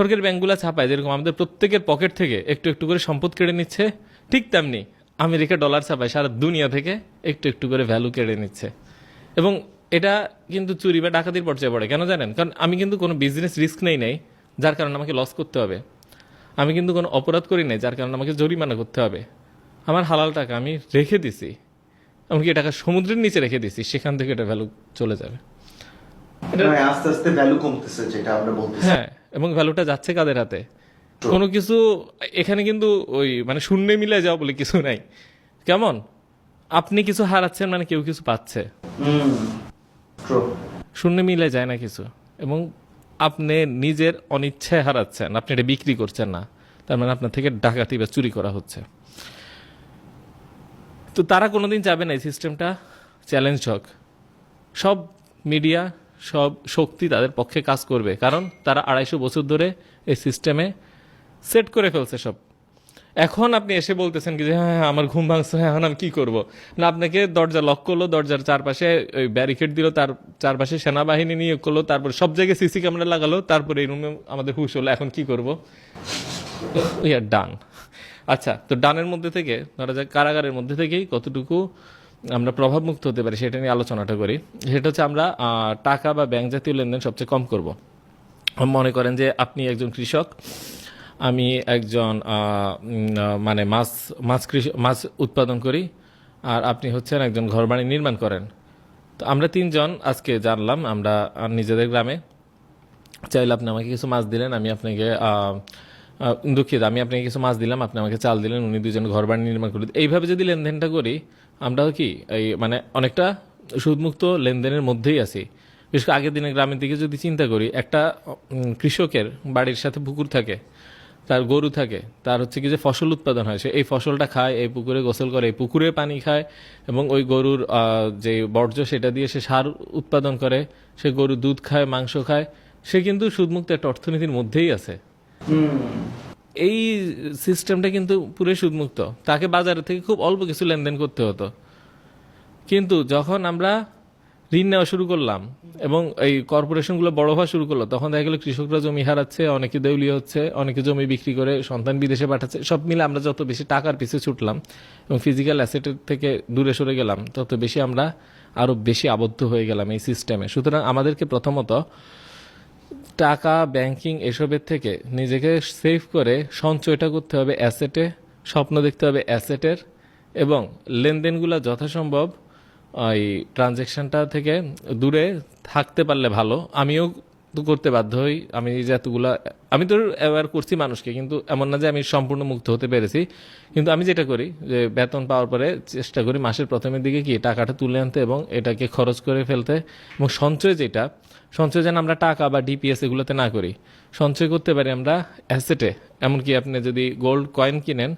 সরকারি ব্যাংকগুলো ছাপায় যেরকম আমাদের প্রত্যেকের পকেট থেকে একটু একটু করে সম্পদ কেড়ে নিচ্ছে, ঠিক তেমনি আমেরিকা ডলার ছাপায় সারা দুনিয়া থেকে একটু একটু করে ভ্যালু কেড়ে নিচ্ছে। এবং এটা কিন্তু চুরি বা ডাকাতির পর্যায়ে পড়ে। কেন জানেন? কারণ আমি কিন্তু কোনো বিজনেস রিস্ক নেই যার কারণে আমাকে লস করতে হবে। আমি কিন্তু কোনো অপরাধ করি নাই যার কারণে আমাকে জরিমানা করতে হবে। আমার হালাল টাকা আমি রেখে দিছি, এমনকি টাকা সমুদ্রের নিচে রেখে দিছি, সেখান থেকে এটা ভ্যালু চলে যাবে। আস্তে আস্তে ভ্যালু কমতেছে যেটা আমরা বলতেছি। হ্যাঁ, এবং ভ্যালুটা যাচ্ছে কাদের হাতে? কোনো কিছু এখানে কিন্তু ওই মানে শূন্যে মিলে যাওয়া বলে কিছু নাই। কেমন আপনি কিছু হারাচ্ছেন মানে কেউ কিছু পাচ্ছে, শূন্যে মিলে যায় না কিছু। এবং আপনি নিজের অনিচ্ছায় হারাচ্ছেন, আপনি এটা বিক্রি করছেন না, তার মানে আপনার থেকে ডাকাতি বা চুরি করা হচ্ছে। তো তারা কোনোদিন চাবে না এই সিস্টেমটা চ্যালেঞ্জ হোক। সব মিডিয়া, সব শক্তি তাদের পক্ষে কাজ করবে, কারণ তারা 250 বছর ধরে এই সিস্টেমে সেট করে ফেলছে সব। এখন আপনি এসে বলতেছেন কি যে হ্যাঁ আমার ঘুম ভাঙছে, হ্যাঁ এখন আমি কি করবো না, আপনাকে দরজা লক করলো, দরজার চারপাশে ওই ব্যারিকেড দিল, তার চারপাশে সেনাবাহিনী নিয়োগ করলো, তারপর সব জায়গায় সিসি ক্যামেরা লাগালো, তারপরে এই রুমে আমাদের হুশ হলো এখন কি করবো, উই আর ডান। আচ্ছা, তো ডানের মধ্যে থেকে ধরা যাক কারাগারের মধ্যে থেকেই কতটুকু আমরা প্রভাবমুক্ত হতে পারি সেটা নিয়ে আলোচনাটা করি। সেটা হচ্ছে আমরা টাকা বা ব্যাংক জাতীয় লেনদেন সবচেয়ে কম করব। মনে করেন যে আপনি একজন কৃষক, আমি একজন মানে মাছ উৎপাদন করি, আর আপনি হচ্ছেন একজন ঘরবাড়ি নির্মাণ করেন। তো আমরা তিনজন আজকে জানলাম আমরা নিজেদের গ্রামে, চাইলে আপনি আমাকে কিছু মাছ দিলেন, আমি আপনাকে দুঃখিত, আমি আপনাকে কিছু মাছ দিলাম, আপনি আমাকে চাল দিলেন, উনি দুজন ঘরবাড়ি নির্মাণ করলেন। এইভাবে যদি লেনদেনটা করি আমরা কি এই মানে অনেকটা সুদমুক্ত লেনদেনের মধ্যেই আছি। বিশেষ করে আগের দিনে গ্রামের দিকে যদি চিন্তা করি, একটা কৃষকের বাড়ির সাথে পুকুর থাকে, তার গরু থাকে, তার হচ্ছে কি যে ফসল উৎপাদন হয়, সে এই ফসলটা খায়, এই পুকুরে গোসল করে, এই পুকুরে পানি খায়, এবং ওই গরুর যে বর্জ্য সেটা দিয়ে সে সার উৎপাদন করে, সে গরু দুধ খায়, মাংস খায়, সে কিন্তু সুদমুক্ত একটা অর্থনীতির মধ্যেই আছে। এই সিস্টেমটা কিন্তু পুরো সুদমুক্ত। তাকে বাজারে থেকে খুব অল্প কিছু লেনদেন করতে হতো, কিন্তু যখন আমরা ঋণ নেওয়া শুরু করলাম এবং এই কর্পোরেশনগুলো বড় হওয়া শুরু করলো, তখন দেখা গেলো কৃষকরা জমি হারাচ্ছে, অনেকে দেউলিয়া হচ্ছে, অনেকে জমি বিক্রি করে সন্তান বিদেশে পাঠাচ্ছে। সব মিলে আমরা যত বেশি টাকার পিছু ছুটলাম এবং ফিজিক্যাল অ্যাসেটের থেকে দূরে সরে গেলাম, তত বেশি আমরা আরো বেশি আবদ্ধ হয়ে গেলাম এই সিস্টেমে। সুতরাং আমাদেরকে প্রথমত টাকা, ব্যাংকিং এসবের থেকে নিজেকে সেভ করে সঞ্চয়টা করতে হবে অ্যাসেটে, স্বপ্ন দেখতে হবে অ্যাসেটের, এবং লেনদেনগুলো যথাসম্ভব ওই ট্রানজ্যাকশনটা থেকে দূরে থাকতে পারলে ভালো। আমিও তো করতে বাধ্য হই, আমি যে এতগুলা, আমি তো অ্যাওয়ার করছি মানুষকে, কিন্তু এমন না যে আমি সম্পূর্ণ মুক্ত হতে পেরেছি। কিন্তু আমি যেটা করি যে বেতন পাওয়ার পরে চেষ্টা করি মাসের প্রথমের দিকে কি টাকাটা তুলে আনতে এবং এটাকে খরচ করে ফেলতে, এবং সঞ্চয় যেটা, সঞ্চয় যেন আমরা টাকা বা ডিপিএস এগুলোতে না করি, সঞ্চয় করতে পারি আমরা অ্যাসেটে। এমনকি আপনি যদি গোল্ড কয়েন কিনেন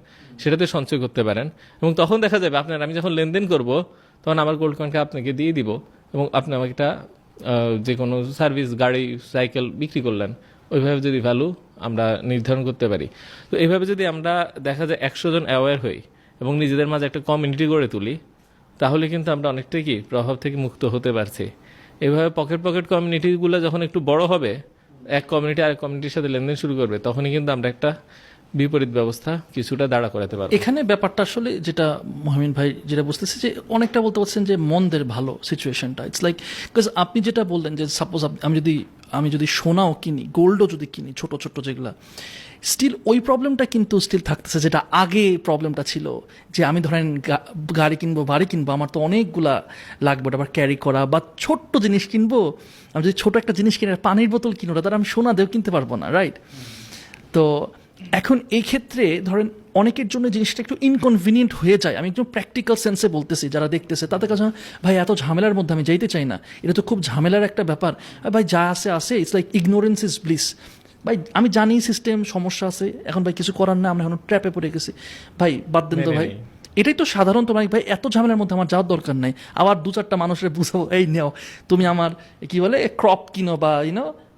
সেটাতে সঞ্চয় করতে পারেন, এবং তখন দেখা যাবে আপনার, আমি যখন লেনদেন করব তখন আমার গোল্ড কয়েনকে আপনাকে দিয়ে দিব, এবং আপনি আমাকে একটা যে কোনো সার্ভিস, গাড়ি, সাইকেল বিক্রি করলেন। ওইভাবে যদি ভ্যালু আমরা নির্ধারণ করতে পারি, তো এইভাবে যদি আমরা দেখা যায় 100 জন অ্যাওয়্যার হই এবং নিজেদের মাঝে একটা কমিউনিটি গড়ে তুলি, তাহলে কিন্তু আমরা অনেকটাই কি প্রভাব থেকে মুক্ত হতে পারছি। এইভাবে পকেট পকেট কমিউনিটিগুলো যখন একটু বড় হবে, এক কমিউনিটি আরেক কমিউনিটির সাথে লেনদেন শুরু করবে, তখনই কিন্তু আমরা একটা বিপরীত ব্যবস্থা কিছুটা দাঁড়া করাতে পারবো। এখানে ব্যাপারটা আসলে যেটা মহামিন ভাই যেটা বুঝতেছে, যে অনেকটা বলতে পারছেন যে মন্দের ভালো সিচুয়েশনটা, ইটস লাইক, বিকজ আপনি যেটা বললেন যে সাপোজ আমি যদি সোনাও কিনি, গোল্ডও যদি কিনি, ছোট ছোট যেগুলা, স্টিল ওই প্রবলেমটা কিন্তু স্টিল থাকতেছে, যেটা আগে প্রবলেমটা ছিল, যে আমি ধরেন গাড়ি কিনবো, বাড়ি কিনবো, আমার তো অনেকগুলা লাগবে, ওটা আবার ক্যারি করা, বা ছোট্ট জিনিস কিনবো, আমি যদি ছোট একটা জিনিস কিনে, পানির বোতল কিনো, তার আমি সোনা দিয়েও কিনতে পারবো না, রাইট? তো এখন এই ক্ষেত্রে ধরেন অনেকের জন্য জিনিসটা একটু ইনকনভিনিয়েন্ট হয়ে যায়। আমি একটু প্র্যাকটিক্যাল সেন্সে বলতেছি, যারা দেখতেছে তাদের কাছে, ভাই এত ঝামেলার মধ্যে আমি যাইতে চাই না, এটা তো খুব ঝামেলার একটা ব্যাপার, ভাই যা আছে, it's like ignorance is bliss. ভাই আমি জানি সিস্টেম সমস্যা আছে, এখন ভাই কিছু করার না, আমরা এখন ট্র্যাপে পড়ে গেছি, ভাই বাদ দেন তো ভাই, এটাই তো সাধারণত, মানে ভাই এত ঝামেলার মধ্যে আমার যাওয়ার দরকার নাই। আবার 2-4টা মানুষের বুঝাবো, এই নেও তুমি আমার কি বলে ক্রপ কিনো, বা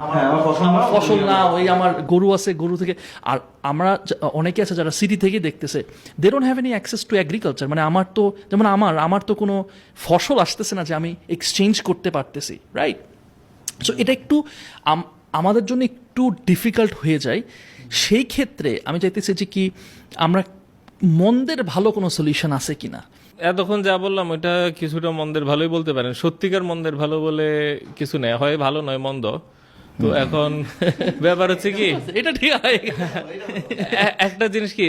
আমার ফসল না, ওই আমার গরু আছে, গরু থেকে। আর আমরা অনেকে আছে যারা সিটি থেকে দেখতেছে, they don't have any access to agriculture, মানে আমার তো যেমন আমার তো কোনো ফসল আসতেছে না যে আমি এক্সচেঞ্জ করতে পারতেছি, রাইট? সো এটা একটু আমাদের জন্য একটু ডিফিকাল্ট হয়ে যায়, সেই ক্ষেত্রে আমি চাইতেছি যে কি আমরা মন্দের ভালো কোনো সলিউশন আছে কিনা। এতক্ষণ যা বললাম ওটা কিছুটা মন্দের ভালোই বলতে পারেন, সত্যিকার মন্দের ভালো বলে কিছু নেই, হয় ভালো নয় মন্দ। তো এখন ব্যাপার হচ্ছে কি এটা ঠিক হয়। একটা জিনিস কি